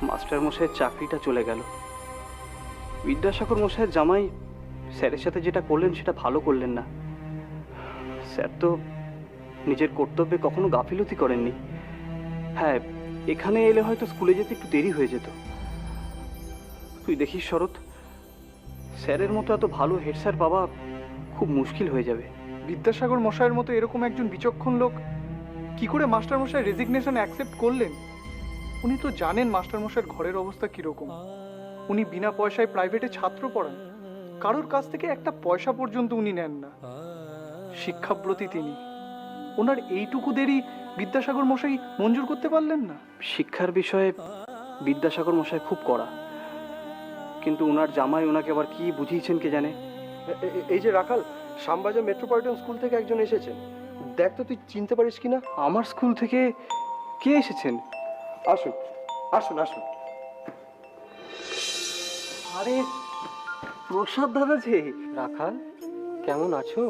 Master মশাইয়ের চাকরিটা চলে গেল। বিদ্যাসাগর মশাইয়ের জামাই স্যারের সাথে যেটা করলেন সেটা ভালো করলেন না। স্যার তো নিজের কর্তব্যে কখনো গাফিলতি করেননি। হ্যাঁ, এখানে এলে হয়তো স্কুলে যেতে একটু দেরি হয়ে যেত। তুই দেখিস শরৎ, স্যারের মতো এত ভালো হেড স্যার পাওয়া খুব মুশকিল হয়ে যাবে। বিদ্যাসাগর মশাইয়ের মতো এরকম একজন বিচক্ষণ লোক কি করে মাস্টার মশাই রেজিগনেশন অ্যাকসেপ্ট করলেন? উনি তো জানেন মাস্টার মশাইয়ের ঘরের অবস্থা কিরকম। উনি বিনা পয়সায় প্রাইভেটে ছাত্র পড়ান, কারোর কাছ থেকে একটা পয়সা পর্যন্ত উনি নেন না। শিক্ষাব্রতী তিনি, ওনার এইটুকু দেরি বিদ্যাসাগর মশাই মঞ্জুর করতে পারলেন না। শিক্ষার বিষয়ে বিদ্যাসাগর মশাই খুব কড়া, কিন্তু ওনার জামাই ওনাকে আবার কি বুঝিয়েছেন কে জানে। এই যে রাখাল, শ্যামবাজার মেট্রোপলিটন স্কুল থেকে একজন এসেছেন, দেখ তো তুই চিনতে পারিস কিনা। আমার স্কুল থেকে কে এসেছেন? আসুন আসুন আসুন। আরে প্রসাদ দাদা যে। রাখাল, কেমন আছো?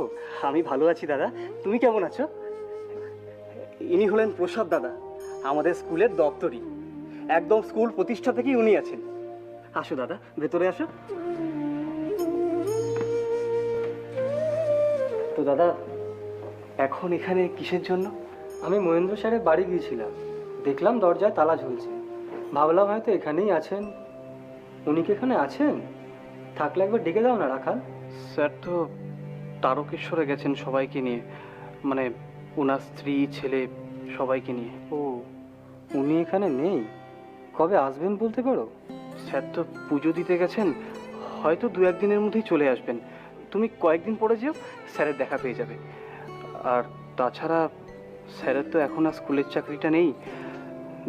আমি ভালো আছি দাদা, তুমি কেমন আছো? ইনি হলেন প্রসাদ দাদা, আমাদের স্কুলের দপ্তরি। একদম স্কুল প্রতিষ্ঠা থেকেই উনি আছেন। আসো দাদা, ভেতরে আসো। তো দাদা, এখন এখানে কিসের জন্য? আমি মহেন্দ্র স্যারের বাড়ি গিয়েছিলাম, দেখলাম দরজায় তালা ঝুলছে। ভাবলাম হয়তো এখানেই আছেন। উনি কি এখানে আছেন? থাকলে একবার ডেকে দাও না রাখাল। স্যার তো তারকেশ্বরে গেছেন সবাইকে নিয়ে, মানে ওনার স্ত্রী ছেলে সবাইকে নিয়ে। ও, উনি এখানে নেই? কবে আসবেন বলতে পারো? স্যার তো পুজো দিতে গেছেন, হয়তো দু একদিনের মধ্যেই চলে আসবেন। তুমি কয়েকদিন পরে যেও, স্যারের দেখা পেয়ে যাবে। আর তাছাড়া স্যারের তো এখন আর স্কুলের চাকরিটা নেই,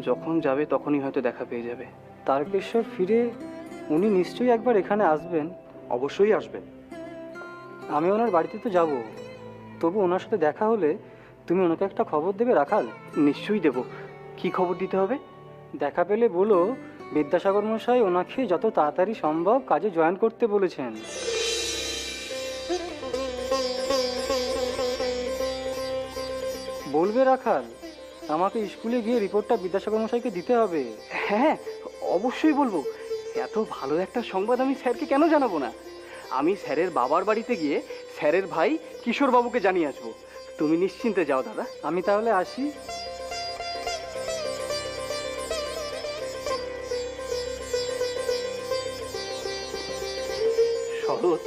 যখন যাবে তখনই হয়তো দেখা পেয়ে যাবে। তারকেশ্বর ফিরে উনি নিশ্চয়ই একবার এখানে আসবেন। অবশ্যই আসবেন। আমি ওনার বাড়িতে তো যাব, তবু ওনার সাথে দেখা হলে তুমি ওনাকে একটা খবর দেবে রাখাল। নিশ্চয়ই দেব। কি খবর দিতে হবে? দেখা পেলে বলো বিদ্যাসাগর মশাই ওনাকে যত তাড়াতাড়ি সম্ভব কাজে জয়েন করতে বলেছেন। বলবে রাখাল, আমাকে স্কুলে গিয়ে রিপোর্টটা বিদ্যাসাগর মশাইকে দিতে হবে। হ্যাঁ, অবশ্যই বলবো। এত ভালো একটা সংবাদ আমি স্যারকে কেন জানাবো না? আমি স্যারের বাবার বাড়িতে গিয়ে স্যারের ভাই কিশোরবাবুকে জানিয়ে আসবো। তুমি নিশ্চিন্তে যাও দাদা। আমি তাহলে আসি। শরৎ,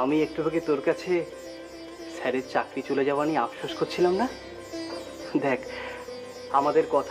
আমি একটু আগে তোর কাছে স্যারের চাকরি চলে যাওয়া নিয়ে আফসোস করছিলাম না? দেখ, আমাদের কথা